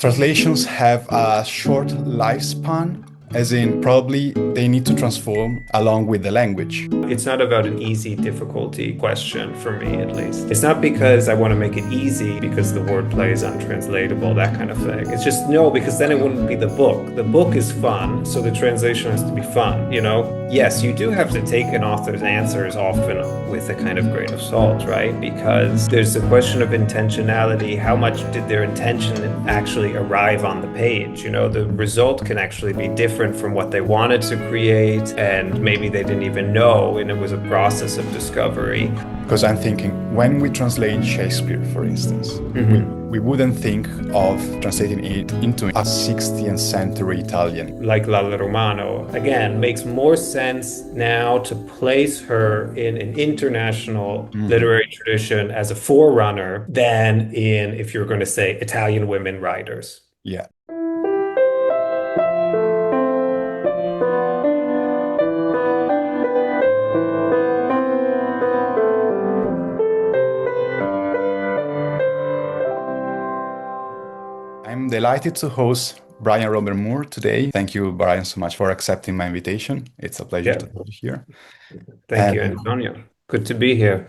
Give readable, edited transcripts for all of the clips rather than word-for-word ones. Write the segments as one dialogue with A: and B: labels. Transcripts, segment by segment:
A: Translations have a short lifespan, as in probably they need to transform along with the language.
B: It's not about an easy difficulty question for me, at least. It's not because I want to make it easy because the wordplay is untranslatable, that kind of thing. It's just no, because then it wouldn't be the book. The book is fun, so the translation has to be fun, you know? Yes, you do have to take an author's answers often with a kind of grain of salt, right? Because there's the question of intentionality. How much did their intention actually arrive on the page? You know, the result can actually be different from what they wanted to create, and maybe they didn't even know, and it was a process of discovery.
A: Because I'm thinking, when we translate Shakespeare, for instance, we wouldn't think of translating it into a 16th century Italian.
B: Like Lalla Romano, again, makes more sense now to place her in an international literary tradition as a forerunner than in, if you're going to say, Italian women writers.
A: Yeah. I'm delighted to host Brian Robert Moore today. Thank you, Brian, so much for accepting my invitation. It's a pleasure
B: Yeah.
A: to have you here.
B: Thank you, Antonio. Good to be here.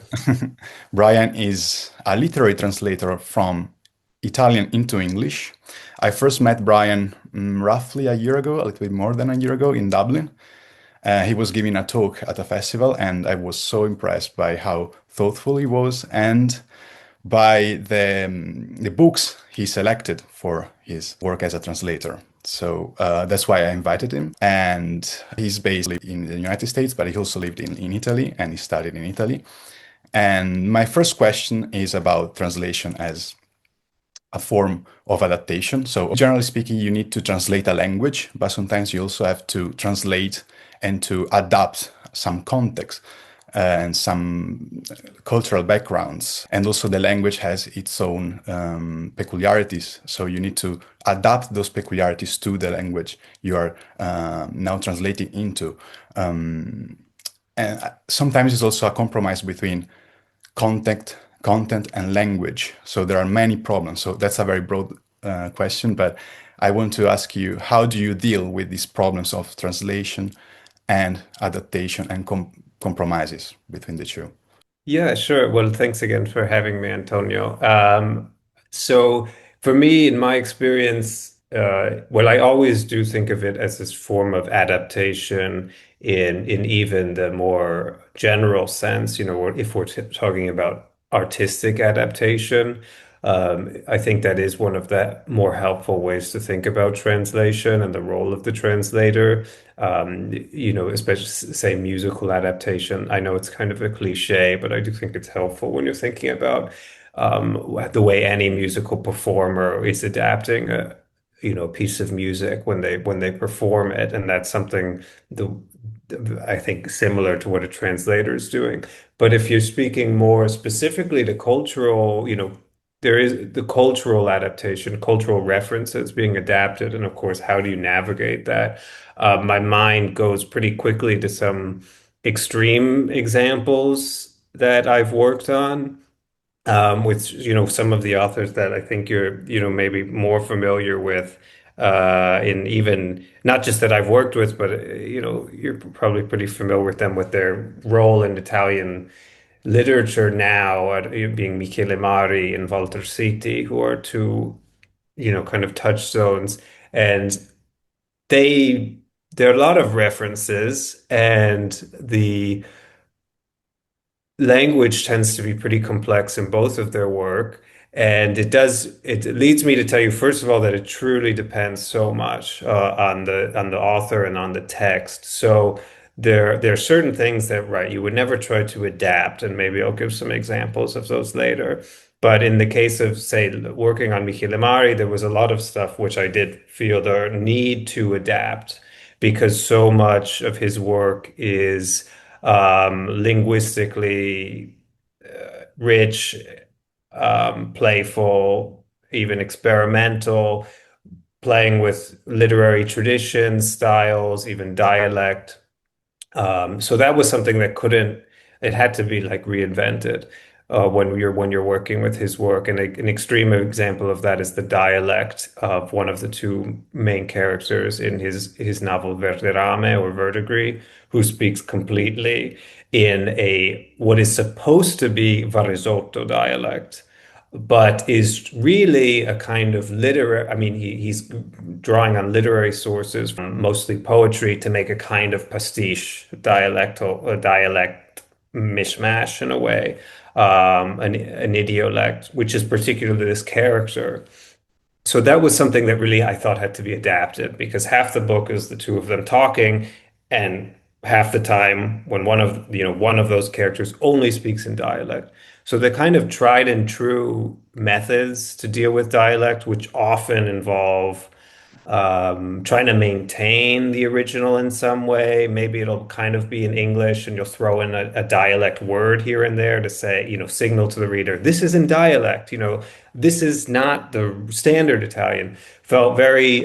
A: Brian is a literary translator from Italian into English. I first met Brian roughly a year ago, a little bit more than a year ago in Dublin. He was giving a talk at a festival, and I was so impressed by how thoughtful he was and by the books he selected for his work as a translator. So that's why I invited him. And he's based in the United States, but he also lived in Italy and he studied in Italy. And my first question is about translation as a form of adaptation. So generally speaking, you need to translate a language, but sometimes you also have to translate and to adapt some context and some cultural backgrounds. And also the language has its own peculiarities. So you need to adapt those peculiarities to the language you are now translating into. And sometimes it's also a compromise between content and language. So there are many problems. So that's a very broad question, but I want to ask you, how do you deal with these problems of translation and adaptation and compromises between the two?
B: Yeah, sure. Well, thanks again for having me, Antonio. So for me, in my experience, well, I always do think of it as this form of adaptation in even the more general sense, you know, or if we're talking about artistic adaptation. I think that is one of the more helpful ways to think about translation and the role of the translator. You know, especially say musical adaptation. I know it's kind of a cliche, but I do think it's helpful when you're thinking about the way any musical performer is adapting a, you know, piece of music when they perform it, and that's something I think similar to what a translator is doing. But if you're speaking more specifically to cultural, you know, there is the cultural adaptation, cultural references being adapted, and of course, how do you navigate that? My mind goes pretty quickly to some extreme examples that I've worked on, with you know some of the authors that I think you're you know maybe more familiar with, in even not just that I've worked with, but you know you're probably pretty familiar with them with their role in Italian literature now, being Michele Mari and Walter Siti, who are two, you know, kind of touchstones. And they, there are a lot of references, and the language tends to be pretty complex in both of their work. And it leads me to tell you, first of all, that it truly depends so much on the author and on the text. So there are certain things that, right, you would never try to adapt, and maybe I'll give some examples of those later. But in the case of, say, working on Michele Mari, there was a lot of stuff which I did feel the need to adapt because so much of his work is linguistically rich, playful, even experimental, playing with literary traditions, styles, even dialect. So that was something that couldn't, it had to be like reinvented. when you're working with his work. And an extreme example of that is the dialect of one of the two main characters in his novel Verderame or Verdigris, who speaks completely in a what is supposed to be Varesotto dialect, but is really a kind of literary. I mean, he's drawing on literary sources, mostly poetry, to make a kind of pastiche dialectal, a dialect mishmash in a way, an idiolect, which is particularly this character. So that was something that really I thought had to be adapted because half the book is the two of them talking, and half the time when one of those characters only speaks in dialect. So the kind of tried and true methods to deal with dialect, which often involve trying to maintain the original in some way. Maybe it'll kind of be in English and you'll throw in a dialect word here and there to say, signal to the reader, this is in dialect, this is not the standard Italian. Felt very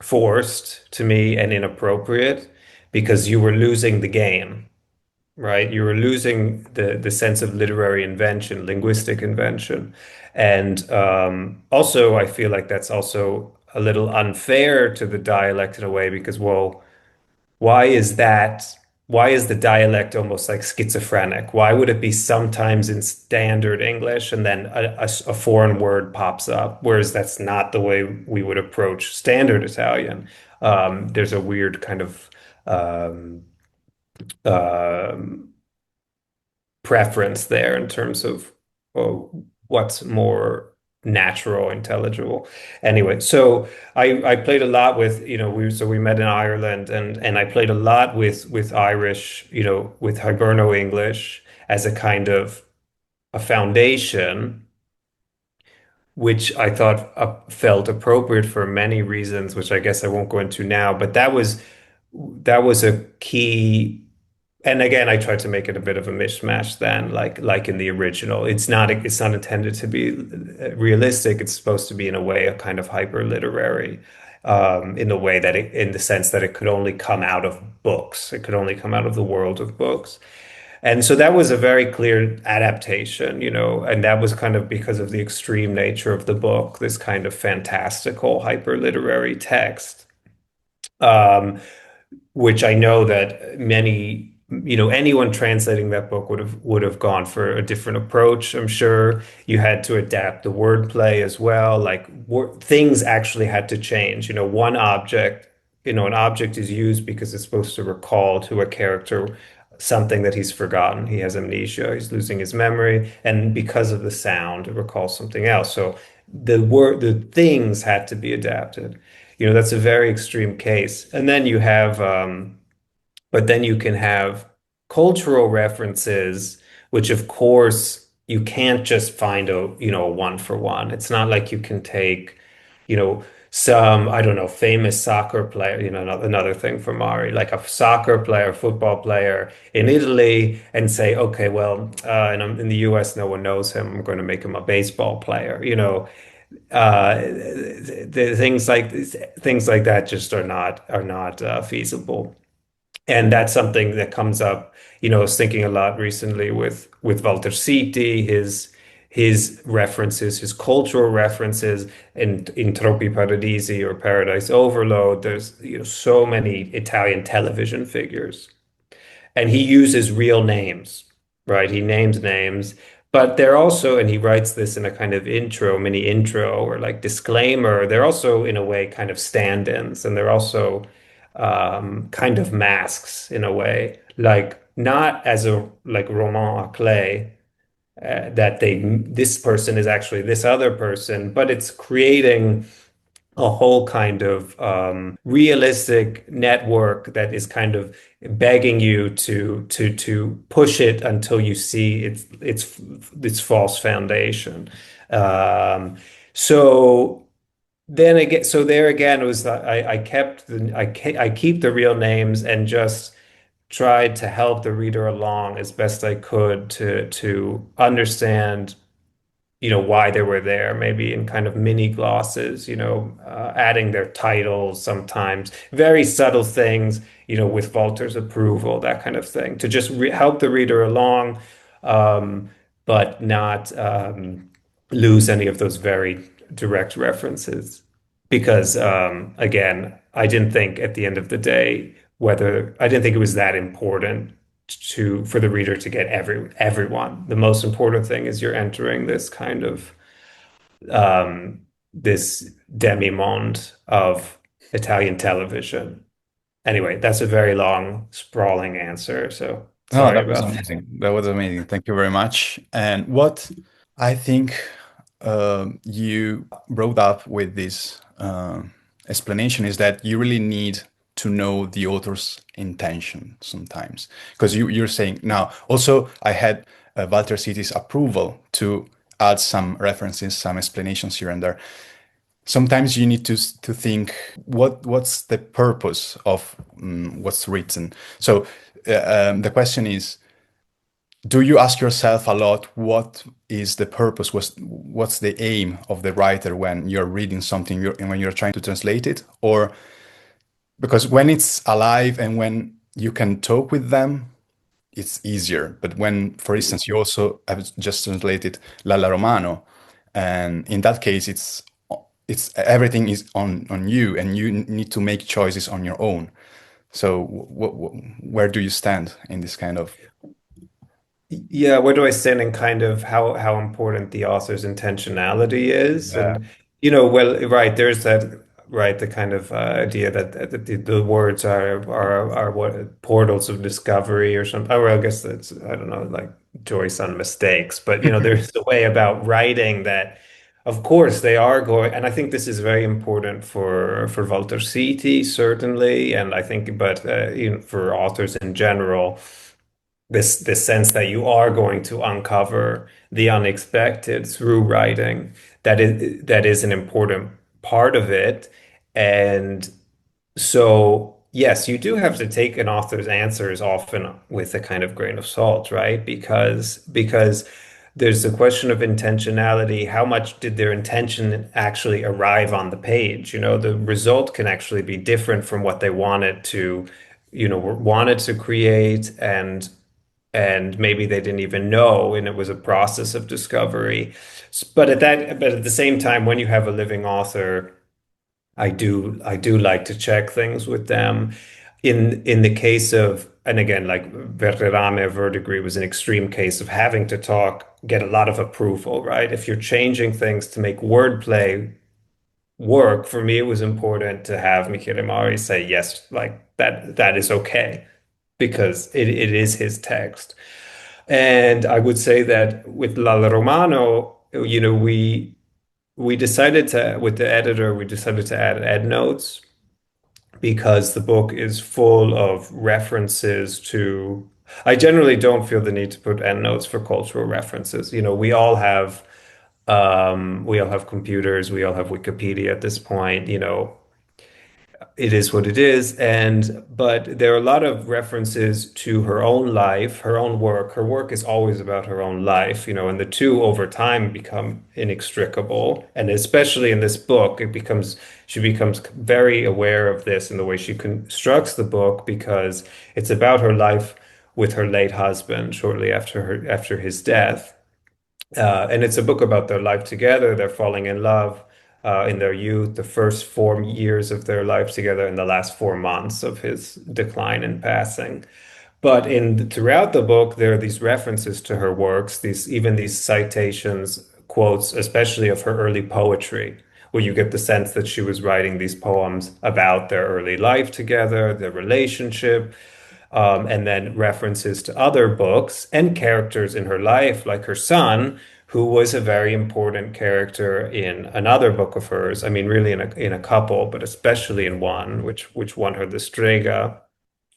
B: forced to me and inappropriate because you were losing the game, right? You were losing the sense of literary invention, linguistic invention. And also, I feel like that's also a little unfair to the dialect in a way because, well, why is that? Why is the dialect almost like schizophrenic? Why would it be sometimes in standard English and then a foreign word pops up? Whereas that's not the way we would approach standard Italian. There's a weird kind of um, um, preference there in terms of what's more natural, intelligible. Anyway, so I played a lot with, we met in Ireland and I played a lot with Irish, with Hiberno English as a kind of a foundation, which I thought felt appropriate for many reasons, which I guess I won't go into now, but that was a key. And again, I tried to make it a bit of a mishmash then, like in the original. It's not intended to be realistic. It's supposed to be in a way a kind of hyper literary, in the way that in the sense that it could only come out of books. It could only come out of the world of books. And so that was a very clear adaptation, and that was kind of because of the extreme nature of the book, this kind of fantastical hyper literary text. Um, which I know that many, anyone translating that book would have gone for a different approach. I'm sure you had to adapt the wordplay as well. Like things actually had to change. An object is used because it's supposed to recall to a character something that he's forgotten. He has amnesia, he's losing his memory, and because of the sound, it recalls something else. So the things had to be adapted. That's a very extreme case. And then but then you can have cultural references, which of course you can't just find a one for one. It's not like you can take, some, I don't know, famous soccer player, another thing for Mari, like a soccer player, football player in Italy and say, okay, well, in the US, no one knows him. I'm going to make him a baseball player, the things like that just are not feasible. And that's something that comes up. I was thinking a lot recently with Walter Siti, his references, his cultural references, and in Troppi Paradisi or Paradise Overload. There's so many Italian television figures and he uses real names, right? He names names, but they're also, and he writes this in a kind of mini intro or like disclaimer. They're also in a way kind of stand-ins, and they're also kind of masks in a way, like not as a like roman à clé, that this person is actually this other person, but it's creating a whole kind of realistic network that is kind of begging you to push it until you see its false foundation. Um, so then again, so there again, it was that I keep the real names and just tried to help the reader along as best I could to understand why they were there, maybe in kind of mini glosses, adding their titles sometimes, very subtle things, with Walter's approval, that kind of thing, to just help the reader along. but not lose any of those very direct references. Because again, I didn't think at the end of the day whether I didn't think it was that important to for the reader to get everyone. The most important thing is you're entering this kind of this demi-monde of Italian television. Anyway, that's a very long, sprawling answer, so
A: Oh,
B: sorry
A: that was
B: about that.
A: amazing. That was amazing. Thank you very much. And what I think you brought up with this explanation is that you really need to know the author's intention sometimes. Because you're saying now, also, I had Walter Siti's approval to add some references, some explanations here and there. Sometimes you need to think what's the purpose of what's written. So the question is, do you ask yourself a lot what is the purpose, what's the aim of the writer when you're reading something and when you're trying to translate it? Or because when it's alive and when you can talk with them, it's easier. But when, for instance, you also have just translated Lalla Romano, and in that case, it's everything is on you, and you need to make choices on your own. So, where do you stand in this kind of?
B: Yeah, where do I stand in kind of how important the author's intentionality is?
A: Yeah.
B: And well, right, there's that right, the kind of idea that the words are what portals of discovery or something. Oh, well, I guess that's I don't know, like Joyce on mistakes, but there's a way about writing that, of course, they are going, and I think this is very important for Walter Siti, certainly, and I think, but for authors in general this sense that you are going to uncover the unexpected through writing that is an important part of it. And so yes, you do have to take an author's answers often with a kind of grain of salt, right? Because there's the question of intentionality. How much did their intention actually arrive on the page? The result can actually be different from what they wanted to create, and maybe they didn't even know, and it was a process of discovery. But at the same time, when you have a living author, I do like to check things with them. In the case of, and again, like Verderame Verdigris was an extreme case of having to get a lot of approval, right? If you're changing things to make wordplay work, for me, it was important to have Michele Mari say yes, like that is okay, because it is his text. And I would say that with Lalla Romano, we decided to, with the editor, we decided to add endnotes because the book is full of references to. I generally don't feel the need to put endnotes for cultural references. We all have computers, we all have Wikipedia at this point. It is what it is. But there are a lot of references to her own life, her own work. Her work is always about her own life, and the two over time become inextricable. And especially in this book, she becomes very aware of this in the way she constructs the book, because it's about her life with her late husband shortly after his death. And it's a book about their life together. They're falling in love in their youth, the first 4 years of their life together, and the last 4 months of his decline and passing. But throughout the book, there are these references to her works, these citations, quotes, especially of her early poetry, where you get the sense that she was writing these poems about their early life together, their relationship, and then references to other books and characters in her life, like her son, who was a very important character in another book of hers. I mean, really in a couple, but especially in one, which won her the Strega.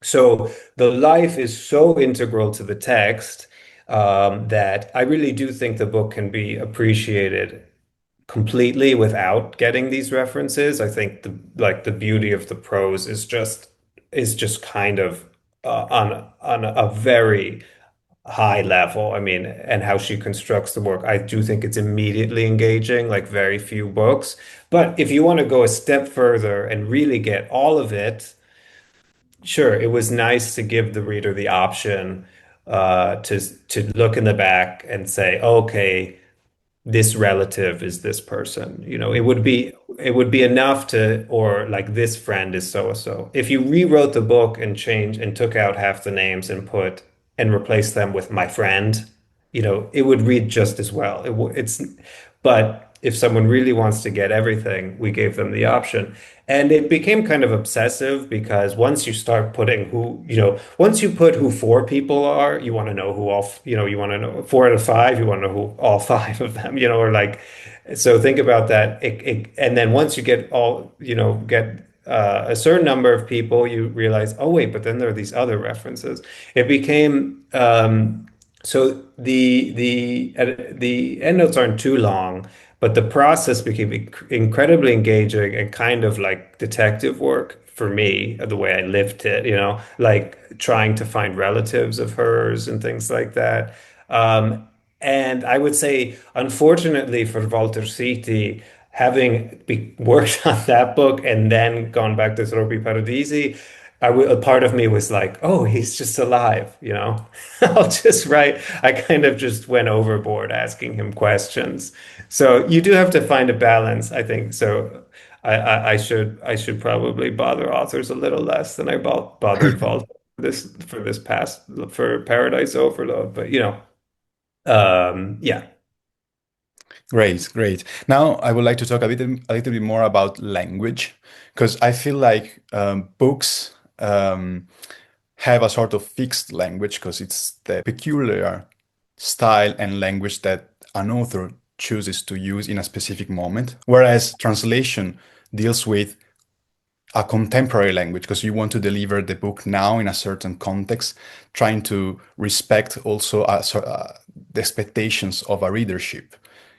B: So the life is so integral to the text that I really do think the book can be appreciated completely without getting these references. I think the beauty of the prose is just kind of on a very high level. I mean, and how she constructs the work, I do think it's immediately engaging, like very few books. But if you want to go a step further and really get all of it, sure, it was nice to give the reader the option to look in the back and say, okay, this relative is this person. It would be enough to, or like this friend is so and so. If you rewrote the book and changed and took out half the names and put and replaced them with my friend, it would read just as well. But if someone really wants to get everything, we gave them the option. And it became kind of obsessive because once you start putting once you put who four people are, you want to know who all, you want to know four out of five, you want to know who all five of them, or like, so think about that. And then once you get a certain number of people, you realize, oh wait, but then there are these other references. It became, so the endnotes aren't too long, but the process became incredibly engaging and kind of like detective work for me, the way I lived it, like trying to find relatives of hers and things like that. Um, and I would say, unfortunately for Walter Siti, having worked on that book and then gone back to Tropi Paradisi, a part of me was like, oh, he's just alive. I'll just write. I kind of just went overboard asking him questions. So you do have to find a balance, I think. So I should probably bother authors a little less than I bothered Volta for Paradise Overload. But yeah.
A: Great, great. Now I would like to talk a little bit more about language, because I feel like books have a sort of fixed language because it's the peculiar style and language that an author chooses to use in a specific moment, whereas translation deals with a contemporary language because you want to deliver the book now in a certain context, trying to respect also the expectations of a readership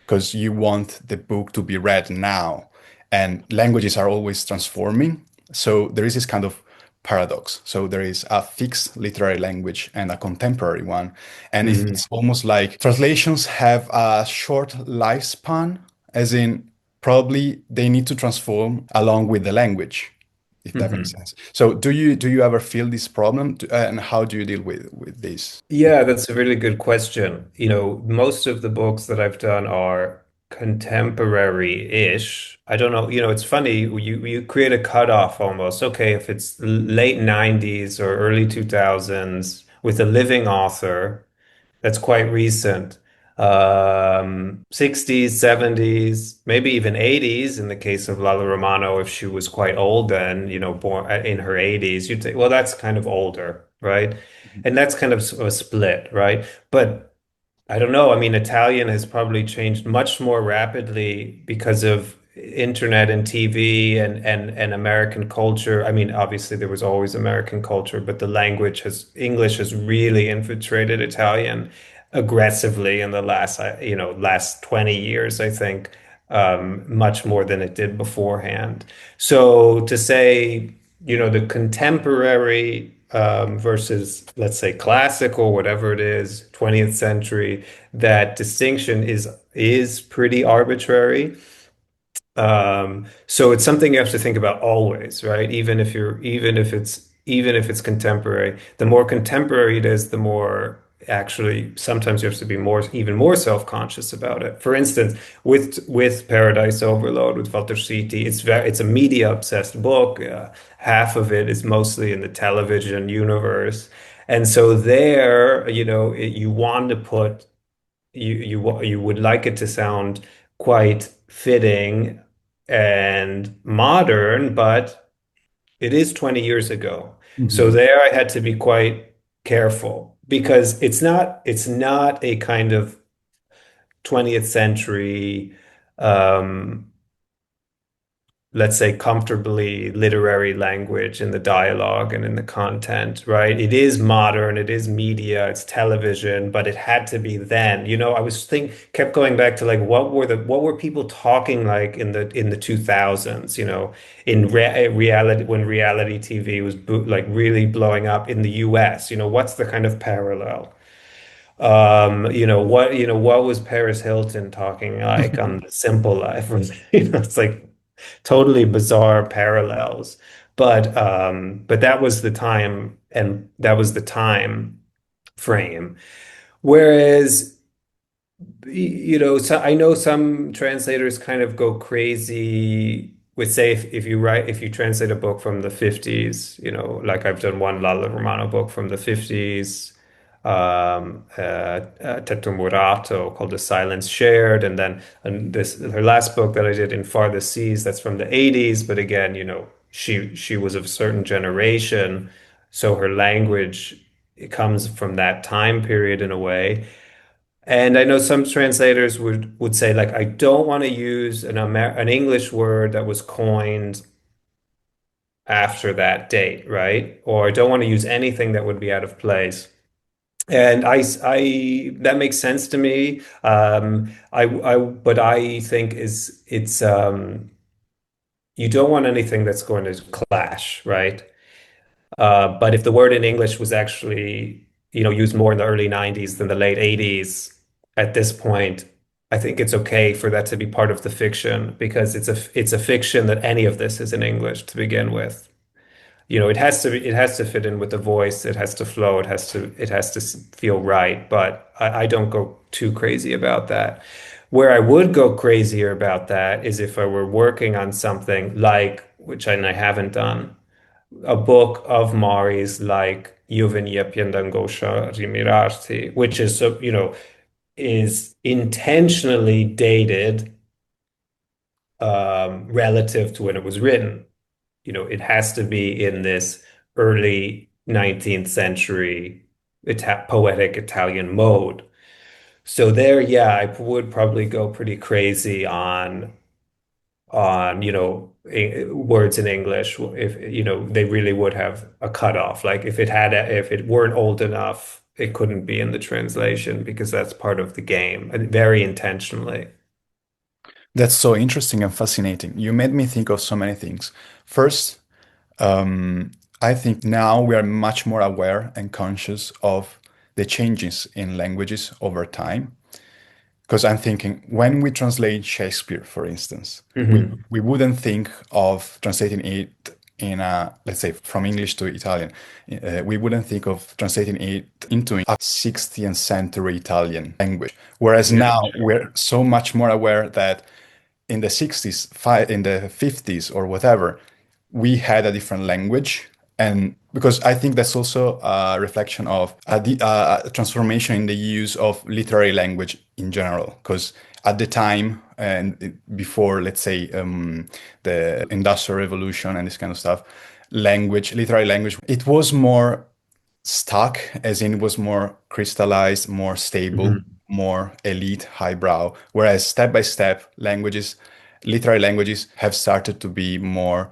A: because you want the book to be read now. And languages are always transforming. So there is this kind of paradox. So there is a fixed literary language and a contemporary one. And
B: Mhm.
A: it's almost like translations have a short lifespan, as in probably they need to transform along with the language, if that makes
B: Mhm.
A: sense. So do you ever feel this problem, and how do you deal with this?
B: Yeah, that's a really good question. Most of the books that I've done are contemporary-ish. I don't know, it's funny, you create a cutoff almost. Okay, if it's late 90s or early 2000s with a living author, that's quite recent. 60s, 70s, maybe even 80s in the case of Lalla Romano, if she was quite old then, born in her 80s, you'd say, well, that's kind of older, right? And that's kind of a split, right? But I don't know. I mean, Italian has probably changed much more rapidly because of internet and TV and American culture. I mean, obviously there was always American culture, but English has really infiltrated Italian aggressively in the last 20 years, I think, much more than it did beforehand. So to say, the contemporary versus, let's say, classical, whatever it is, 20th century, that distinction is pretty arbitrary. So it's something you have to think about always, right? Even if it's contemporary, the more contemporary it is, the more actually sometimes you have to be even more self-conscious about it. For instance, with Paradise Overload with Walter Siti, it's a media obsessed book. Half of it is mostly in the television universe. And so there, you want to put you would like it to sound quite fitting and modern, but it is 20 years ago. So
A: Mhm.
B: there I had to be quite careful because it's not a kind of 20th century um let's say, comfortably literary language in the dialogue and in the content, right? It is modern, it is media, it's television, but it had to be then. Kept going back to like what were people talking like in the 2000s, in reality when reality TV was like really blowing up in the US, what's the kind of parallel? What was Paris Hilton talking like on The Simple Life? It's like totally bizarre parallels. But that was the time, and that was the time frame. Whereas, so I know some translators kind of go crazy with, say, if you translate a book from the 50s, like I've done one Lalla Romano book from the 50s, Tetto Murato called The Silence Shared, and this her last book that I did in Farthest Seas, that's from the 80s, but again, she was of a certain generation, so her language, it comes from that time period in a way. And I know some translators would say, like, I don't want to use an English word that was coined after that date, right? Or I don't want to use anything that would be out of place. And that makes sense to me. But I think you don't want anything that's going to clash, right? But if the word in English was actually, used more in the early 90s than the late 80s, at this point, I think it's okay for that to be part of the fiction because it's a fiction that any of this is in English to begin with. It has to fit in with the voice, it has to flow, it has to feel right, but I don't go too crazy about that. Where I would go crazier about that is if I were working on something like, which I haven't done, a book of Mari's like Io venia piangoscia rimirarti, which is intentionally dated relative to when it was written. It has to be in this early 19th century poetic Italian mode. So there, yeah, I would probably go pretty crazy on words in English if they really would have a cutoff. Like if it weren't old enough, it couldn't be in the translation because that's part of the game, and very intentionally.
A: That's so interesting and fascinating. You made me think of so many things. First, I think now we are much more aware and conscious of the changes in languages over time. Because I'm thinking when we translate Shakespeare, for instance,
B: Hmm.
A: we wouldn't think of translating it let's say, from English to Italian. We wouldn't think of translating it into a 16th century Italian language. Whereas
B: Yeah.
A: now we're so much more aware that in the 60s, in the 50s, or whatever, we had a different language. And because I think that's also a reflection of a transformation in the use of literary language in general. Because at the time and before, let's say, the Industrial Revolution and this kind of stuff, literary language, it was more stuck, as in it was more crystallized, more stable,
B: Hmm.
A: more elite, highbrow. Whereas step by step, literary languages have started to be more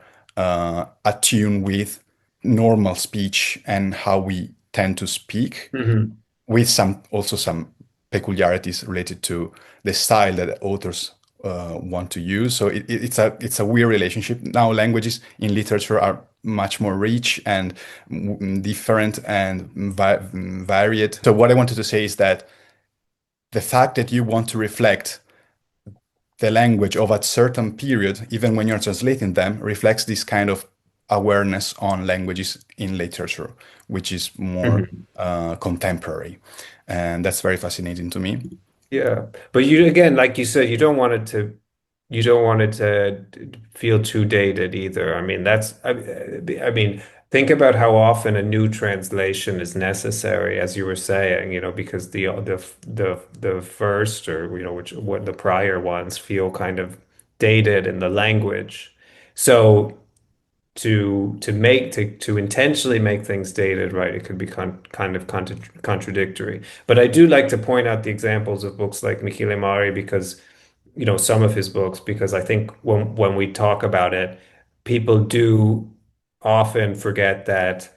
A: attuned with normal speech and how we tend to speak,
B: Hmm.
A: with some peculiarities related to the style that authors want to use. So it's a weird relationship. Now languages in literature are much more rich and different and varied. So what I wanted to say is that the fact that you want to reflect the language of a certain period, even when you're translating them, reflects this kind of awareness on languages in literature, which is more
B: Hmm.
A: contemporary. And that's very fascinating to me.
B: Yeah. But again, like you said, you don't want it to feel too dated either. I mean, I mean, think about how often a new translation is necessary, as you were saying, because the first, or what the prior ones feel kind of dated in the language. So to intentionally make things dated, right? It could be kind of contradictory. But I do like to point out the examples of books like Michele Mari because some of his books, because I think when we talk about it, people do often forget that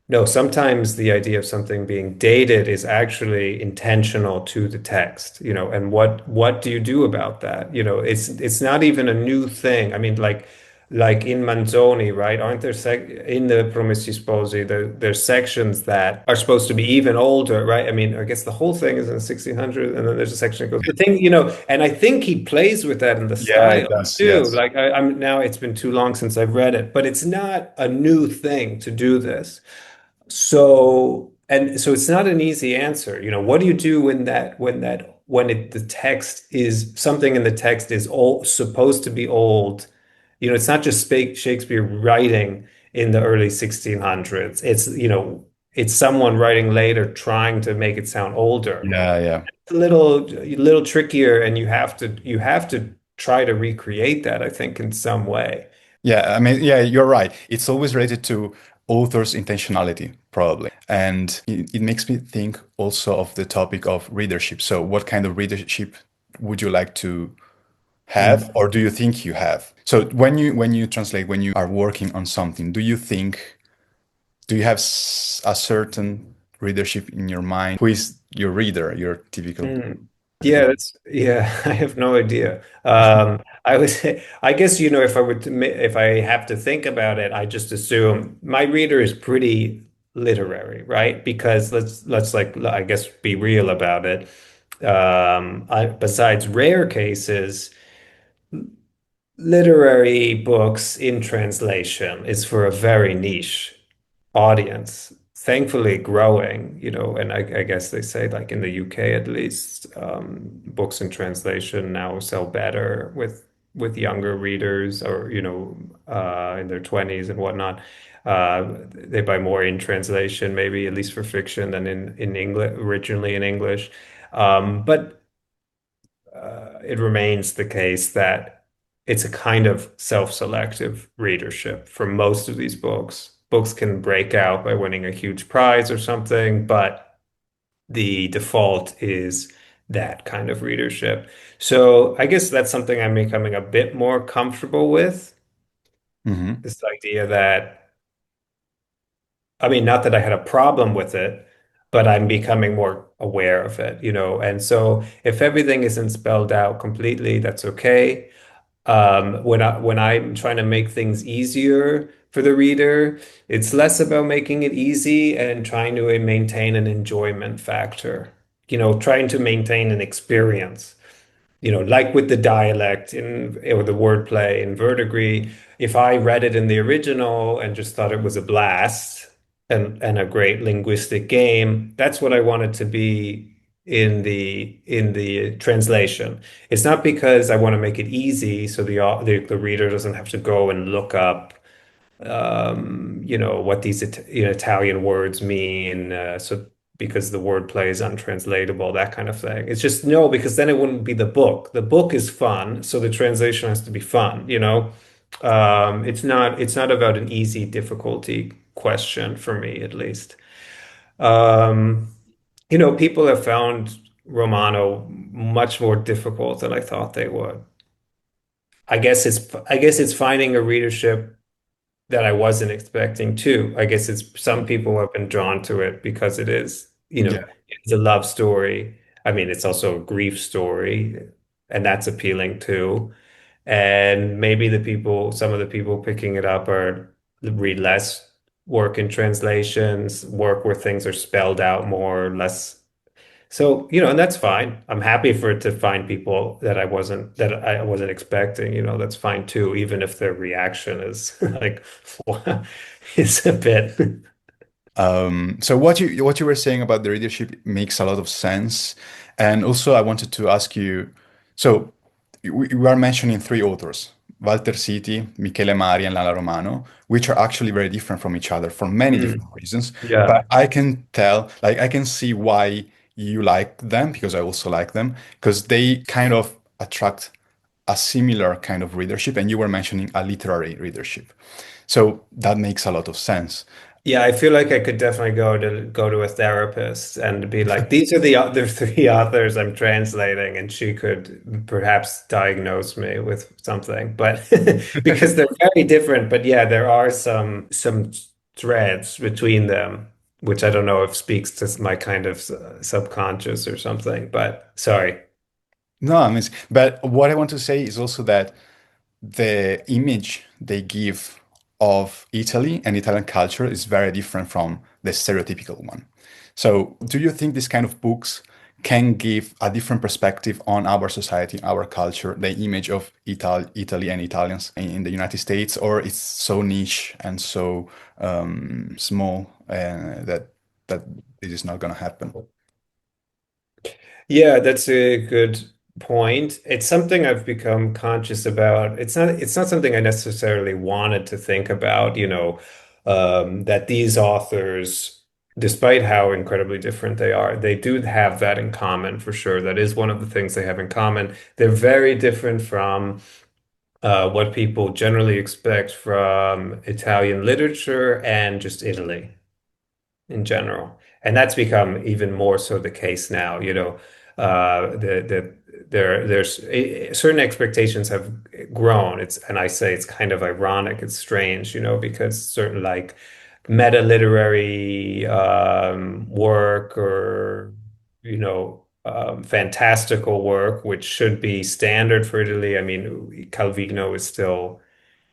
B: no, sometimes the idea of something being dated is actually intentional to the text, and what do you do about that? It's not even a new thing. I mean, like in Manzoni, right? Aren't there in the Promessi Sposi, there's sections that are supposed to be even older, right? I mean, I guess the whole thing is in 1600, and then there's a section that goes, the thing, and I think he plays with that in the
A: Yeah,
B: style
A: it does.
B: too.
A: Yes.
B: Like I'm now, it's been too long since I've read it, but it's not a new thing to do this. So And so it's not an easy answer. What do you do when the text is something in the text is old, supposed to be old? It's not just Shakespeare writing in the early 1600s. It's someone writing later trying to make it sound older.
A: Yeah, yeah.
B: It's a little trickier, and you have to try to recreate that, I think, in some way.
A: Yeah, I mean, yeah, you're right. It's always related to author's intentionality, probably. And it makes me think also of the topic of readership. So, what kind of readership would you like to have,
B: Mm.
A: or do you think you have? So, when you translate, when you are working on something, do you have a certain readership in your mind? Who is your reader, your typical
B: Mm. Yeah,
A: reader?
B: yeah. I have no idea. I guess, if I have to think about it, I just assume my reader is pretty literary, right? Because let's like, I guess, be real about it. Besides rare cases, literary books in translation is for a very niche audience, thankfully growing, and I guess they say, like, in the UK at least, books in translation now sell better with younger readers, or in their 20s and whatnot. They buy more in translation, maybe at least for fiction, than in English, originally in English. But it remains the case that it's a kind of self-selective readership for most of these books. Books can break out by winning a huge prize or something, but the default is that kind of readership. So I guess that's something I'm becoming a bit more comfortable with,
A: Hmm.
B: this idea that, I mean, not that I had a problem with it, but I'm becoming more aware of it, And so if everything isn't spelled out completely, that's okay. When I'm trying to make things easier for the reader, it's less about making it easy and trying to maintain an enjoyment factor, trying to maintain an experience. Like with the dialect or the wordplay in Verdigris, if I read it in the original and just thought it was a blast and a great linguistic game, that's what I want it to be in the translation. It's not because I want to make it easy so the reader doesn't have to go and look up what these Italian words mean, so because the wordplay is untranslatable, that kind of thing. It's just no, because then it wouldn't be the book. The book is fun, so the translation has to be fun. It's not about an easy difficulty question for me, at least. Um, People have found Romano much more difficult than I thought they would. I guess it's finding a readership that I wasn't expecting too. I guess it's some people have been drawn to it because
A: Yeah.
B: it's a love story. I mean, it's also a grief story, and that's appealing too. And maybe some of the people picking it up read less, work in translations, work where things are spelled out more, less. So, and that's fine. I'm happy for it to find people that I wasn't expecting, that's fine too, even if their reaction is like it's a bit.
A: So what you were saying about the readership makes a lot of sense. And also I wanted to ask you, so we are mentioning three authors, Walter Siti, Michele Mari, and Lalla Romano, which are actually very different from each other for many different
B: Mm,
A: reasons.
B: yeah.
A: But I can tell, like I can see why you like them because I also like them, because they kind of attract a similar kind of readership, and you were mentioning a literary readership. So that makes a lot of sense.
B: Yeah, I feel like I could definitely go to a therapist and be like, these are the other three authors I'm translating, and she could perhaps diagnose me with something. But because they're very different, but yeah, there are some threads between them, which I don't know if speaks to my kind of subconscious or something. But sorry.
A: No, I mean, but what I want to say is also that the image they give of Italy and Italian culture is very different from the stereotypical one. So, do you think this kind of books can give a different perspective on our society, our culture, the image of Italy and Italians in the United States, or it's so niche and so small that this is not going to happen.
B: Yeah, that's a good point. It's something I've become conscious about. It's not something I necessarily wanted to think about, that these authors, despite how incredibly different they are, they do have that in common for sure. That is one of the things they have in common. They're very different from what people generally expect from Italian literature and just Italy in general. And that's become even more so the case now, there's certain expectations have grown. And I say it's kind of ironic, it's strange, because certain like meta literary work or fantastical work, which should be standard for Italy. I mean, Calvino is still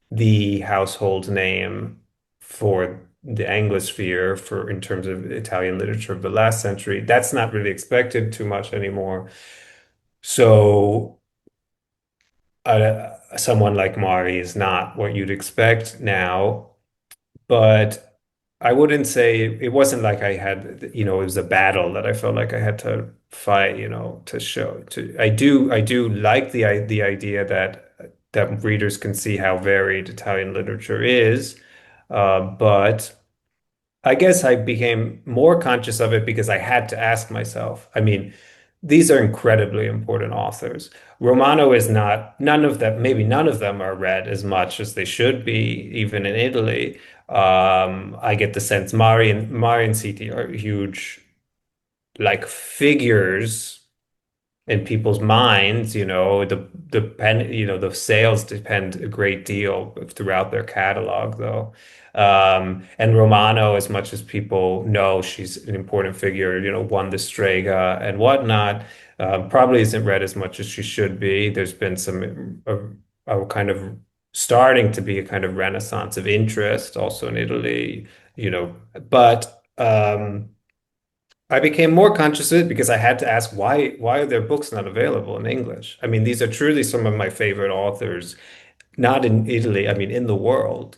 B: the household name for the Anglosphere for in terms of Italian literature of the last century. That's not really expected too much anymore. So someone like Mari is not what you'd expect now, but I wouldn't say it wasn't like I had, it was a battle that I felt like I had to fight, to show to I do like the idea that readers can see how varied Italian literature is. But I guess I became more conscious of it because I had to ask myself. I mean, these are incredibly important authors. Romano is not, none of them, maybe none of them are read as much as they should be, even in Italy. I get the sense Mari and Siti are huge, like figures in people's minds, the sales depend a great deal throughout their catalog, though. And Romano, as much as people know she's an important figure, won the Strega and whatnot, probably isn't read as much as she should be. There's been a kind of starting to be a kind of renaissance of interest also in Italy, but I became more conscious of it because I had to ask why are their books not available in English? I mean, these are truly some of my favorite authors, not in Italy, I mean in the world.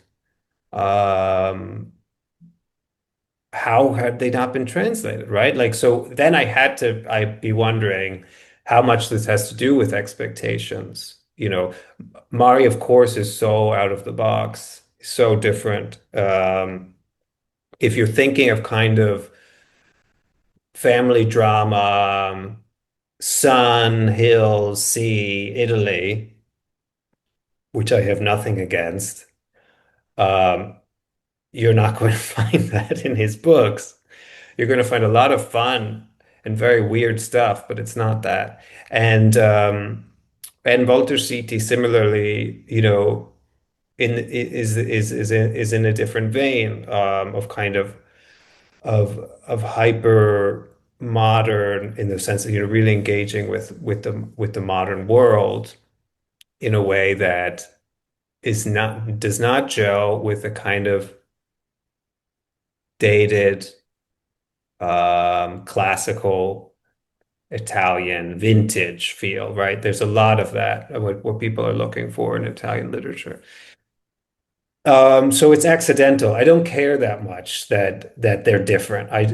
B: Um, how had they not been translated, right? Like so then I'd be wondering how much this has to do with expectations. Mari, of course, is so out of the box, so different. If you're thinking of kind of family drama, sun, hills, sea, Italy, which I have nothing against, um, you're not going to find that in his books. You're going to find a lot of fun and very weird stuff, but it's not that. And Walter Siti similarly, is in a different vein of kind of hyper modern in the sense that you're really engaging with the modern world in a way that does not gel with a kind of dated classical Italian vintage feel, right? There's a lot of that, what people are looking for in Italian literature. So it's accidental. I don't care that much that they're different. I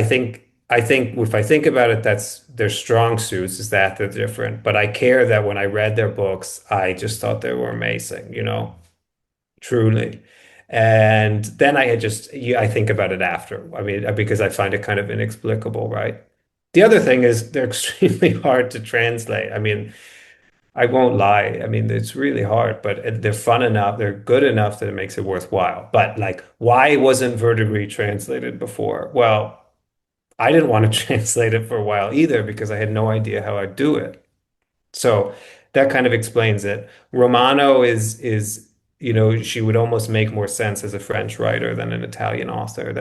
B: think if I think about it, that's their strong suits is that they're different. But I care that when I read their books, I just thought they were amazing, truly. And then I think about it after. I mean, because I find it kind of inexplicable, right? The other thing is they're extremely hard to translate. I mean, I won't lie. I mean, it's really hard, but they're fun enough. They're good enough that it makes it worthwhile. But like, why wasn't Verdigris translated before? Well, I didn't want to translate it for a while either because I had no idea how I'd do it. So that kind of explains it. Romano she would almost make more sense as a French writer than an Italian author.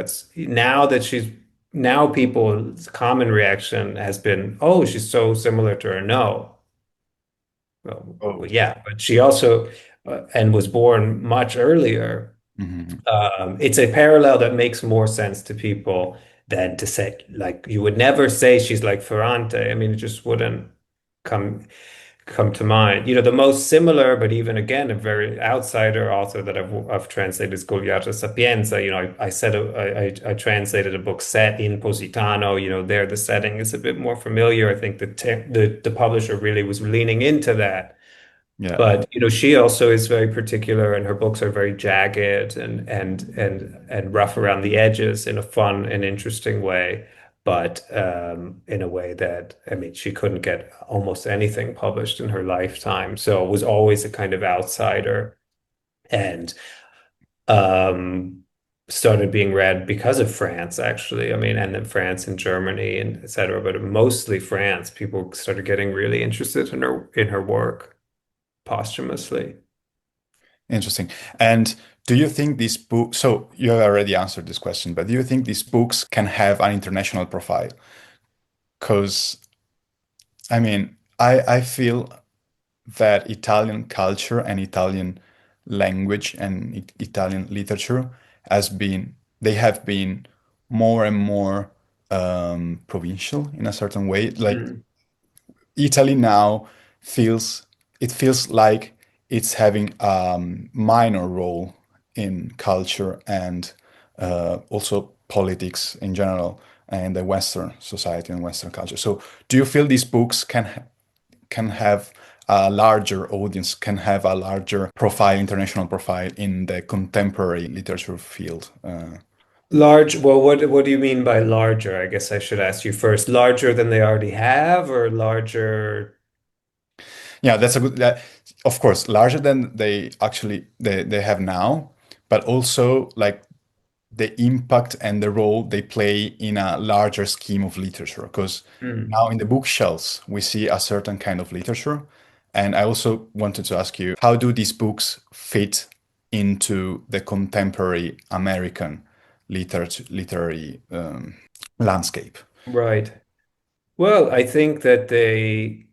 B: Now people's common reaction has been, oh, she's so similar to her. No. Well,
A: Oh.
B: yeah, but she also and was born much earlier.
A: Mhm.
B: It's a parallel that makes more sense to people than to say like you would never say she's like Ferrante. I mean, it just wouldn't come. come to mind. The most similar, but even again, a very outsider author that I've translated is Goliarda Sapienza. I said I translated a book set in Positano. There the setting is a bit more familiar. I think the publisher really was leaning into that.
A: Yeah.
B: But she also is very particular, and her books are very jagged and rough around the edges in a fun and interesting way. But in a way that, I mean, she couldn't get almost anything published in her lifetime, so it was always a kind of outsider, and um, started being read because of France, actually. I mean, and then France and Germany and etc. But mostly France. People started getting really interested in her work posthumously.
A: Interesting. And do you think these books, so you have already answered this question, but do you think these books can have an international profile? Because, I mean, I feel that Italian culture and Italian language and Italian literature they have been more and more provincial in a certain way. Like
B: Mm.
A: Italy now feels like it's having a minor role in culture and also politics in general and the Western society and Western culture. So, do you feel these books can have a larger audience, can have a larger profile, international profile in the contemporary literature field?
B: Large, well, what do you mean by larger? I guess I should ask you first. Larger than they already have, or larger?
A: Yeah, that's a good. Of course, larger than they have now, but also like the impact and the role they play in a larger scheme of literature. Because
B: Hmm.
A: now in the bookshelves, we see a certain kind of literature. And I also wanted to ask you, how do these books fit into the contemporary American literary landscape?
B: Right. Well, I think that they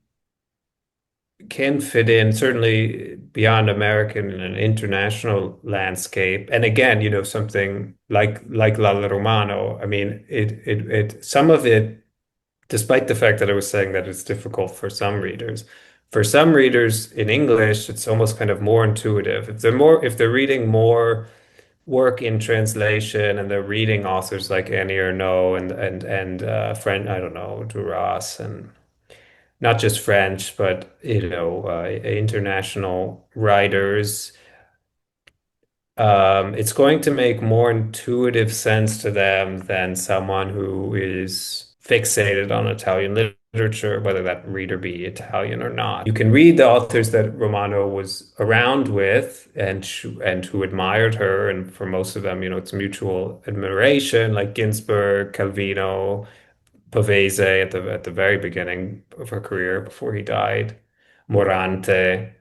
B: can fit in certainly beyond American and an international landscape. And again, something like Lalla Romano. I mean, it some of it, despite the fact that I was saying that it's difficult for some readers in English, it's almost kind of more intuitive. If they're reading more work in translation and they're reading authors like Annie Ernaux and French, I don't know, Duras, and not just French, but international writers, it's going to make more intuitive sense to them than someone who is fixated on Italian literature, whether that reader be Italian or not. You can read the authors that Romano was around with and who admired her, and for most of them, it's mutual admiration, like Ginsberg, Calvino, Pavese at the very beginning of her career before he died, Morante,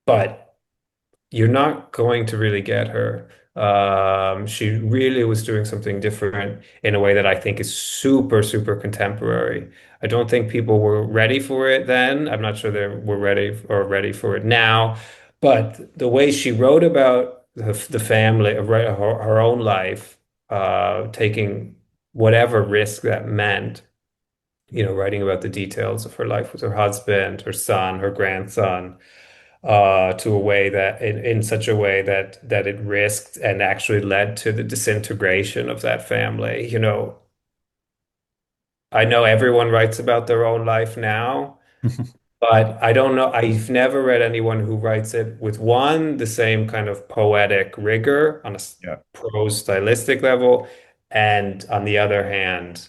B: but you're not going to really get her. She really was doing something different in a way that I think is super, super contemporary. I don't think people were ready for it then. I'm not sure they were ready for it now. But the way she wrote about the family, her own life, taking whatever risk that meant, writing about the details of her life with her husband, her son, her grandson, to a way that in such a way that it risked and actually led to the disintegration of that family. I know everyone writes about their own life now, but I don't know. I've never read anyone who writes it with the same kind of poetic rigor on a
A: Yeah.
B: prose stylistic level, and on the other hand,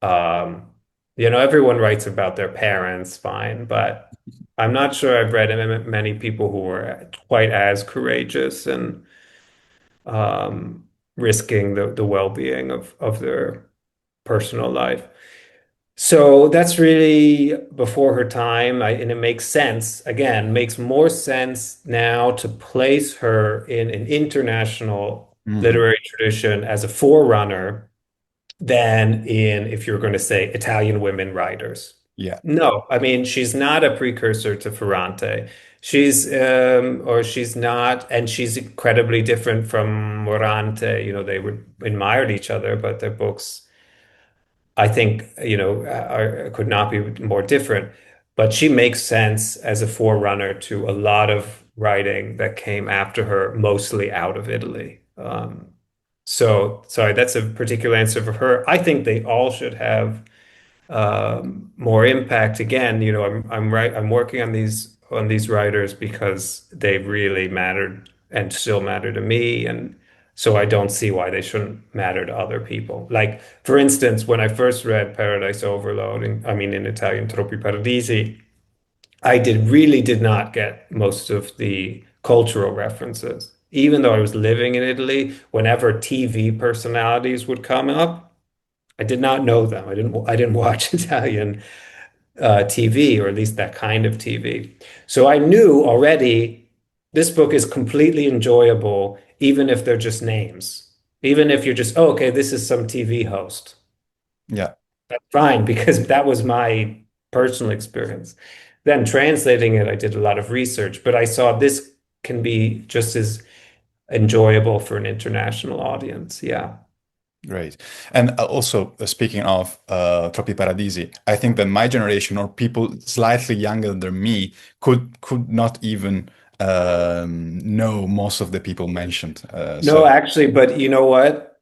B: Um, everyone writes about their parents, fine, but I'm not sure I've read many people who were quite as courageous and um, risking the well-being of their personal life. So that's really before her time, and it makes sense. Again, makes more sense now to place her in an international
A: Mhm.
B: literary tradition as a forerunner than if you're going to say Italian women writers.
A: Yeah.
B: No, I mean, she's not a precursor to Ferrante. She's not, and she's incredibly different from Morante. They were admired each other, but their books, I think, could not be more different. but she makes sense as a forerunner to a lot of writing that came after her, mostly out of Italy. So sorry, that's a particular answer for her. I think they all should have more impact. Again, I'm working on these writers because they really mattered and still matter to me, and so I don't see why they shouldn't matter to other people. Like, for instance, when I first read Paradise Overload, I mean in Italian Troppi Paradisi, I did not get most of the cultural references. Even though I was living in Italy, whenever TV personalities would come up, I did not know them. I didn't watch Italian TV, or at least that kind of TV. So I knew already this book is completely enjoyable, even if they're just names. Even if you're just, oh, okay, this is some TV host.
A: Yeah,
B: That's fine, because that was my personal experience. Then translating it, I did a lot of research, but I saw this can be just as enjoyable for an international audience. Yeah.
A: great. And also, speaking of Troppi Paradisi, I think that my generation or people slightly younger than me could not even know most of the people mentioned.
B: No,
A: So
B: actually, but you know what?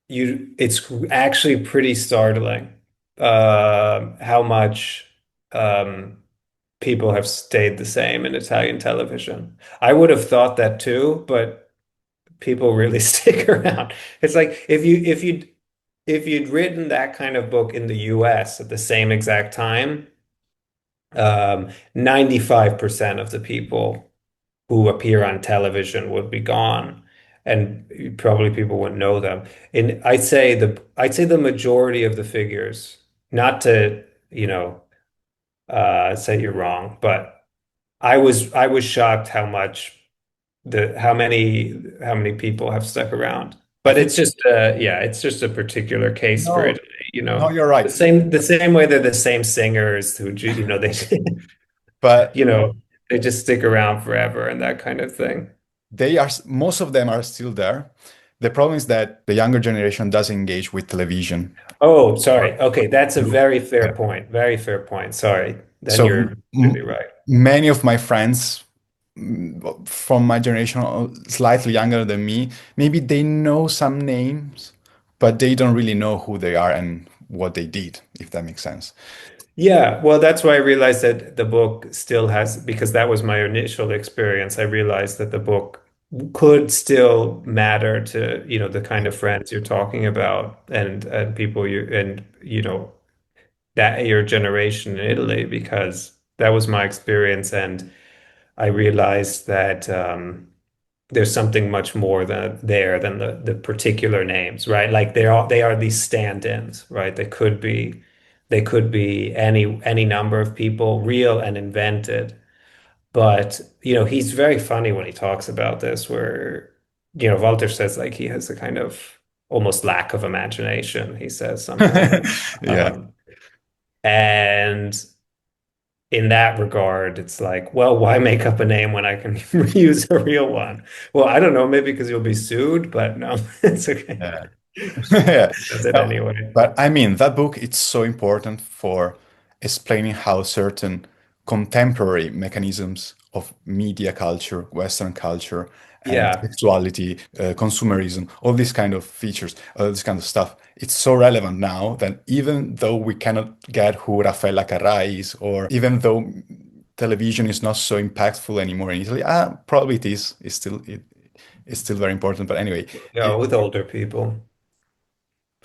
B: It's actually pretty startling how much um, people have stayed the same in Italian television. I would have thought that too, but people really stick around. It's like if you'd written that kind of book in the US at the same exact time, 95% of the people who appear on television would be gone, and probably people wouldn't know them. And I'd say the majority of the figures, not to, say you're wrong, but I was shocked how much how many people have stuck around.
A: I
B: But
A: think
B: it's just yeah, it's just a particular case for
A: no,
B: it,
A: no, you're right.
B: the same way they're the same singers who they
A: But
B: you know, they just stick around forever and that kind of thing.
A: most of them are still there. The problem is that the younger generation does engage with television.
B: Oh, sorry.
A: Or-
B: Okay, that's a very fair
A: Yeah.
B: point. Very fair point. Sorry. Then
A: So
B: you're really right.
A: many of my friends from my generation, slightly younger than me, maybe they know some names, but they don't really know who they are and what they did, if that makes sense.
B: Yeah, well, that's why I realized that the book still has, because that was my initial experience. I realized that the book could still matter to, the kind of friends you're talking about, and people that your generation in Italy, because that was my experience, and I realized that there's something much more than the particular names, right? Like they are these stand-ins, right? They could be any number of people, real and invented. But he's very funny when he talks about this, where Walter says like he has a kind of almost lack of imagination. He says something.
A: Yeah.
B: Um, and in that regard, it's like, well, why make up a name when I can reuse a real one? Well, I don't know, maybe because you'll be sued, but no, it's okay.
A: Yeah. Yeah.
B: Does it
A: No,
B: anyway.
A: but I mean, that book, it's so important for explaining how certain contemporary mechanisms of media culture, Western culture, and
B: Yeah.
A: sexuality, consumerism, all these kind of features, all this kind of stuff, it's so relevant now that even though we cannot get who Raffaella Carrà is, or even though television is not so impactful anymore in Italy, probably it is, it's still very important. But anyway,
B: Yeah, with older people.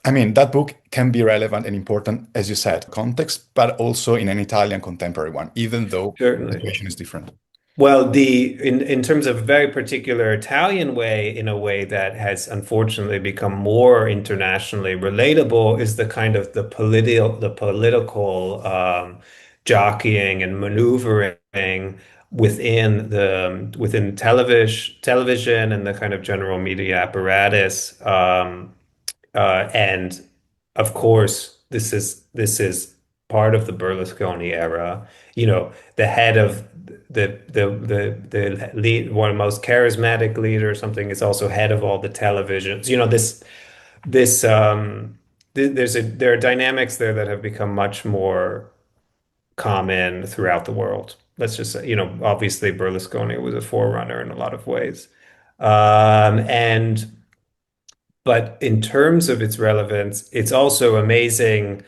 A: I mean, that book can be relevant and important, as you said, context, but also in an Italian contemporary one, even though the
B: Certainly.
A: situation is different.
B: Well, the in terms of very particular Italian way, in a way that has unfortunately become more internationally relatable, is the kind of the political jockeying and maneuvering within television and the kind of general media apparatus. And of course, this is part of the Berlusconi era. The head of the lead, one of the most charismatic leader or something, is also head of all the televisions. This there are dynamics there that have become much more common throughout the world. Let's just say, obviously Berlusconi was a forerunner in a lot of ways. And but in terms of its relevance, it's also amazing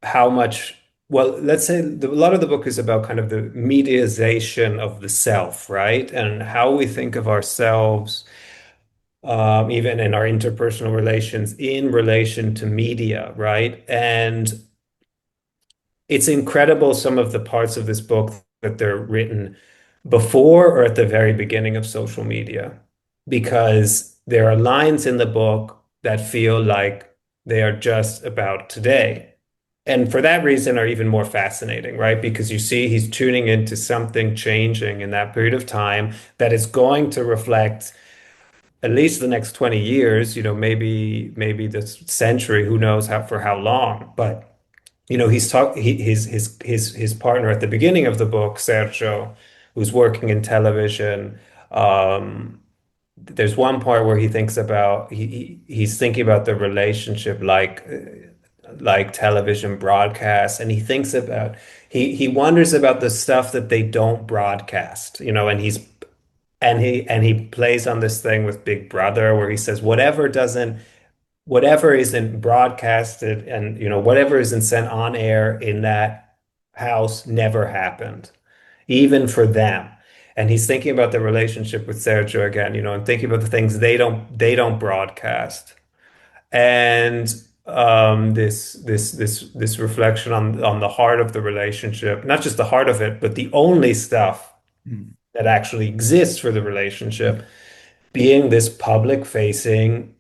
B: how much, well, let's say a lot of the book is about kind of the mediaization of the self, right? And how we think of ourselves, even in our interpersonal relations, in relation to media, right? And it's incredible some of the parts of this book that they're written before or at the very beginning of social media, because there are lines in the book that feel like they are just about today. And for that reason are even more fascinating, right? Because you see he's tuning into something changing in that period of time that is going to reflect at least the next 20 years, maybe this century, who knows how for how long. But he's his partner at the beginning of the book, Sergio, who's working in television. There's one part where he thinks about he's thinking about the relationship like television broadcasts, and he thinks about he wonders about the stuff that they don't broadcast, and he plays on this thing with Big Brother where he says whatever isn't broadcasted and whatever isn't sent on air in that house never happened, even for them. And he's thinking about the relationship with Sergio again, and thinking about the things they don't broadcast. And this reflection on the heart of the relationship, not just the heart of it, but the only stuff
A: Mm.
B: that actually exists for the relationship, being this public facing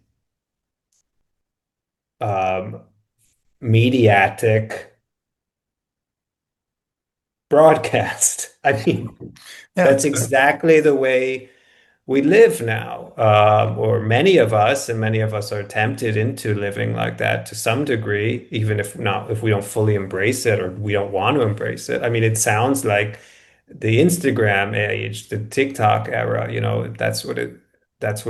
B: um, mediatic broadcast. I mean,
A: Yeah,
B: that's exactly the way we live now, or many of us are tempted into living like that to some degree, even if we don't fully embrace it or we don't want to embrace it. I mean, it sounds like the Instagram age, the TikTok era, that's what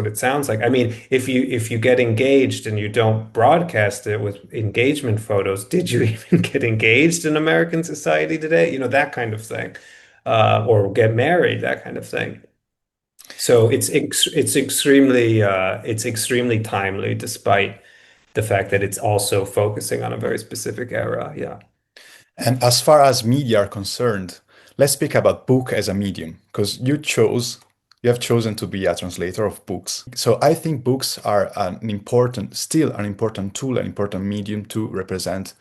B: it sounds like. I mean, if you get engaged and you don't broadcast it with engagement photos, did you even get engaged in American society today? That kind of thing. Or get married, that kind of thing. So it's extremely timely, despite the fact that it's also focusing on a very specific era. Yeah.
A: and as far as media are concerned, let's speak about book as a medium, because you have chosen to be a translator of books. So I think books are still an important tool, an important medium to represent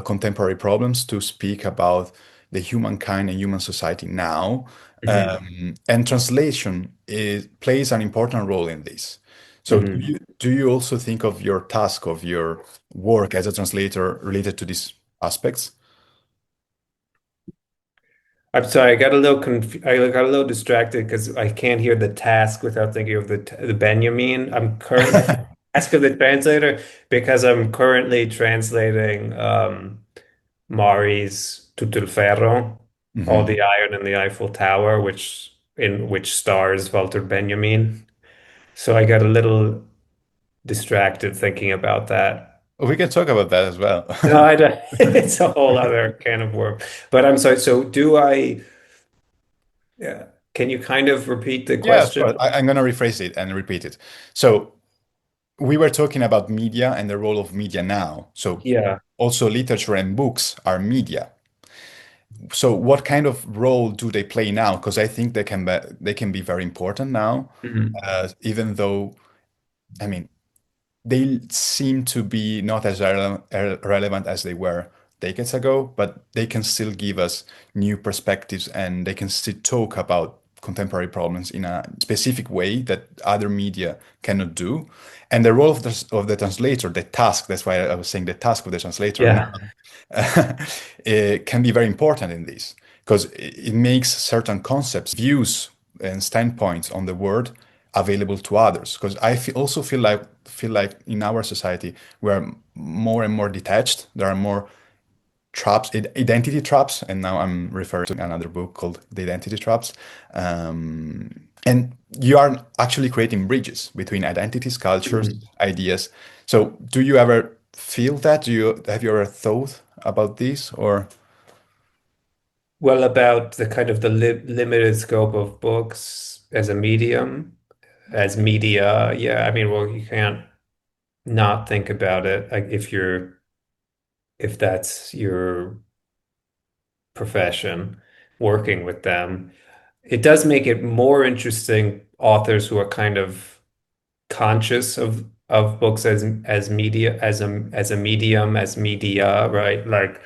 A: contemporary problems, to speak about the humankind and human society now.
B: Hmm.
A: And translation plays an important role in this. So
B: Hmm.
A: do you also think of your task, of your work as a translator related to these aspects?
B: I'm sorry, I got a little distracted because I can't hear the task without thinking of the Benjamin. I'm currently task of the translator because I'm currently translating Mari's Tutto il Ferro, All
A: Mhm.
B: the Iron in the Eiffel Tower, which stars Walter Benjamin. So I got a little distracted thinking about that.
A: We can talk about that as well.
B: No, I don't. It's a whole other can of worms. But I'm sorry. So do I? Yeah. Can you kind of repeat the
A: Yeah, of
B: question?
A: course. I'm going to rephrase it and repeat it. So we were talking about media and the role of media now. So
B: Yeah.
A: also literature and books are media. So what kind of role do they play now? Because I think they can be very important now,
B: Mhm.
A: even though, I mean, they seem to be not as relevant as they were decades ago, but they can still give us new perspectives and they can still talk about contemporary problems in a specific way that other media cannot do. And the role of the translator, the task, that's why I was saying the task of the translator now,
B: Yeah.
A: it can be very important in this because it makes certain concepts, views, and standpoints on the word available to others. Because also feel like in our society we are more and more detached. There are more traps, identity traps, and now I'm referring to another book called The Identity Traps. And you are actually creating bridges between identities, cultures,
B: Mhm.
A: ideas. So, do you ever feel that? Have you ever thought about this, or?
B: Well, about the kind of the limited scope of books as a medium, as media. Yeah, I mean, well, you can't not think about it. Like if that's your profession, working with them, it does make it more interesting authors who are kind of conscious of books as media as a medium as media, right? Like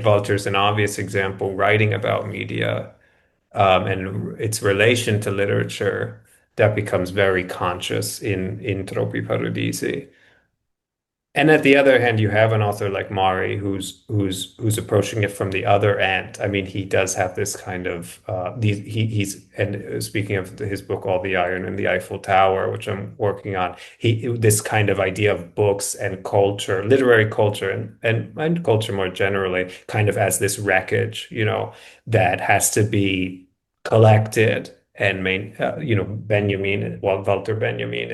B: Walter's an obvious example, writing about media and its relation to literature that becomes very conscious in Troppi Paradisi. And at the other hand, you have an author like Mari who's approaching it from the other end. I mean, he does have this kind of he's and speaking of his book, All the Iron in the Eiffel Tower, which I'm working on, he this kind of idea of books and culture, literary culture and culture more generally, kind of as this wreckage, that has to be collected and Benjamin, well, Walter Benjamin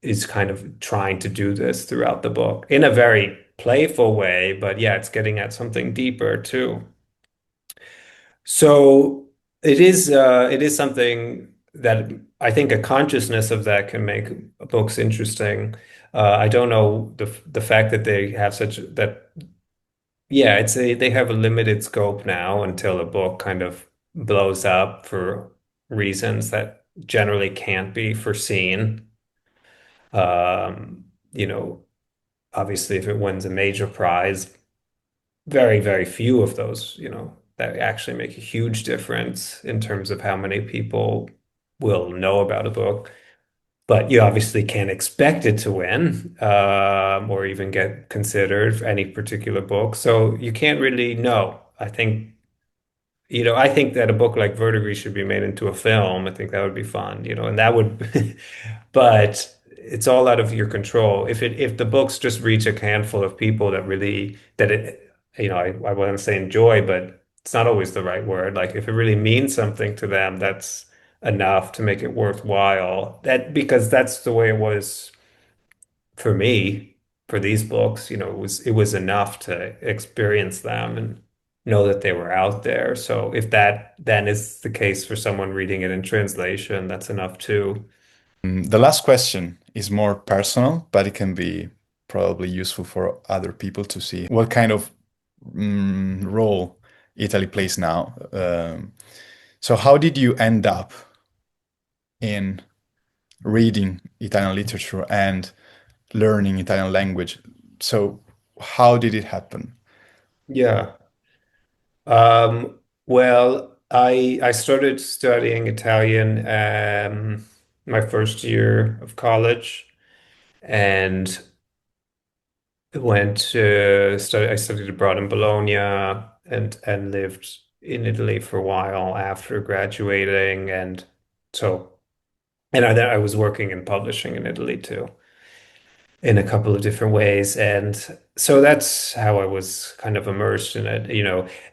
B: is kind of trying to do this throughout the book in a very playful way, but yeah, it's getting at something deeper too. So it is something that I think a consciousness of that can make books interesting. I don't know the fact that they have such that yeah, they have a limited scope now until a book kind of blows up for reasons that generally can't be foreseen. You know, obviously, if it wins a major prize, very, very few of those, that actually make a huge difference in terms of how many people will know about a book. But you obviously can't expect it to win, or even get considered for any particular book. So you can't really know. I think that a book like Verdigris should be made into a film. I think that would be fun, and that would, but it's all out of your control. If the books just reach a handful of people I wouldn't say enjoy, but it's not always the right word. Like if it really means something to them, that's enough to make it worthwhile. Because that's the way it was for me for these books, it was enough to experience them and know that they were out there. So if that then is the case for someone reading it in translation, that's enough too.
A: The last question is more personal, but it can be probably useful for other people to see what kind of role Italy plays now. So how did you end up in reading Italian literature and learning Italian language? So how did it happen?
B: Yeah. Well, I started studying Italian my first year of college and went to study. I studied abroad in Bologna and lived in Italy for a while after graduating, and so I was working in publishing in Italy too, in a couple of different ways, and so that's how I was kind of immersed in it.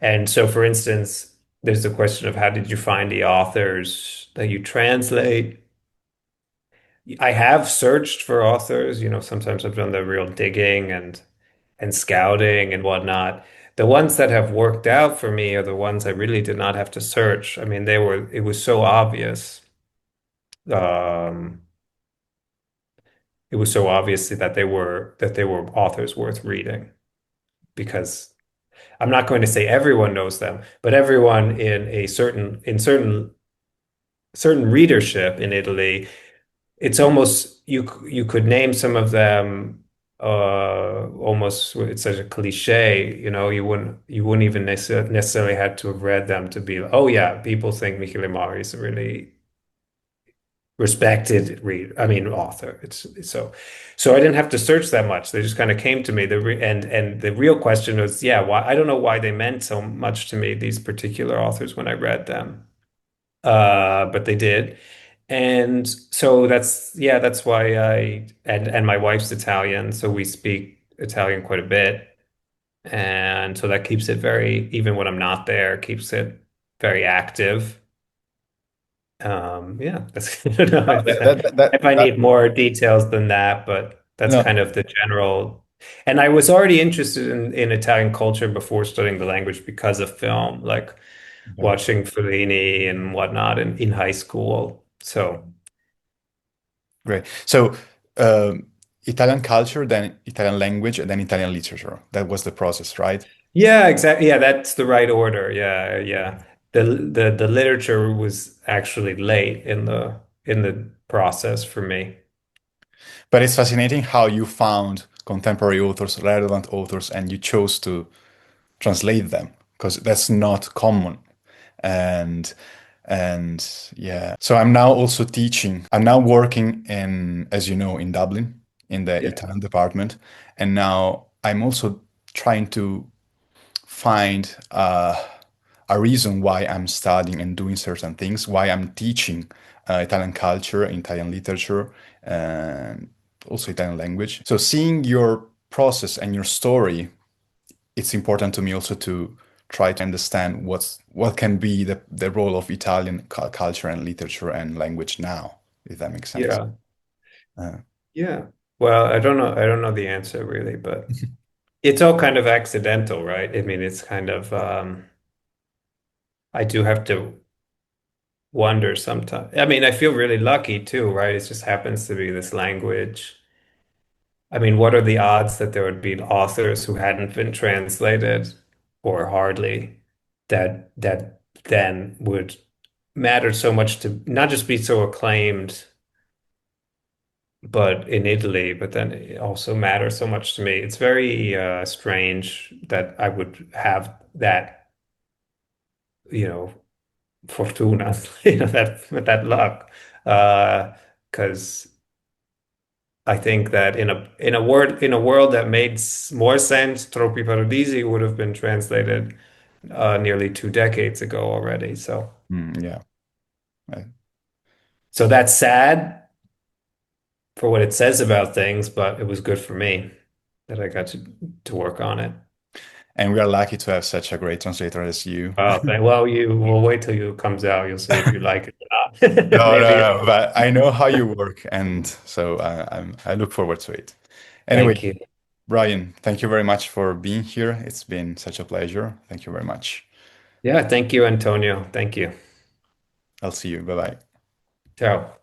B: And so, for instance, there's the question of how did you find the authors that you translate? I have searched for authors, sometimes I've done the real digging and scouting and whatnot. The ones that have worked out for me are the ones I really did not have to search. I mean, it was so obvious. Um, it was so obvious that they were authors worth reading because I'm not going to say everyone knows them, but everyone in certain readership in Italy, it's almost you could name some of them almost it's such a cliche, you wouldn't even necessarily had to have read them to be like, oh yeah, people think Michele Mari is a really respected author. So I didn't have to search that much. They just kind of came to me. And the real question was, yeah, why I don't know why they meant so much to me, these particular authors when I read them. But they did. And so that's why and my wife's Italian, so we speak Italian quite a bit. And so that keeps it very, even when I'm not there, keeps it very active. Yeah, I don't know
A: Oh,
B: if I
A: that
B: need more details than that, but that's
A: no,
B: kind of the general. And I was already interested in Italian culture before studying the language because of film, like
A: Okay,
B: watching Fellini and whatnot in high school. So
A: great. So, um, Italian culture, then Italian language, and then Italian literature. That was the process, right?
B: yeah, exactly. Yeah, that's the right order. Yeah, yeah. The literature was actually late in the process for me.
A: But it's fascinating how you found contemporary authors, relevant authors, and you chose to translate them because that's not common. And and yeah, so I'm now also teaching. I'm now working in, as you know, in Dublin in the
B: Yeah.
A: Italian department, and now I'm also trying to find a reason why I'm studying and doing certain things, why I'm teaching Italian culture, Italian literature, and also Italian language. So seeing your process and your story, it's important to me also to try to understand what can be the role of Italian culture and literature and language now, if that makes sense.
B: Yeah.
A: Uh,
B: Yeah. Well, I don't know. I don't know the answer really, but it's all kind of accidental, right? I mean, it's kind of I do have to wonder sometimes. I mean, I feel really lucky too, right? It just happens to be this language. I mean, what are the odds that there would be authors who hadn't been translated or hardly that then would matter so much to not just be so acclaimed, but in Italy, but then it also matters so much to me. It's very strange that I would have that, you know, fortuna, that luck. Because I think that in a world that made more sense, Troppi Paradisi would have been translated nearly 2 decades ago already.
A: yeah. Uh,
B: So that's sad for what it says about things, but it was good for me that I got to work on it.
A: And we are lucky to have such a great translator as you.
B: Well, you will wait till you comes out. You'll see if you like it or not.
A: No,
B: Maybe.
A: no, no. But I know how you work, and so I look forward to it. Anyway,
B: Thank you.
A: Brian, thank you very much for being here. It's been such a pleasure. Thank you very much.
B: Yeah, thank you, Antonio. Thank you.
A: I'll see you. Bye bye.
B: Ciao.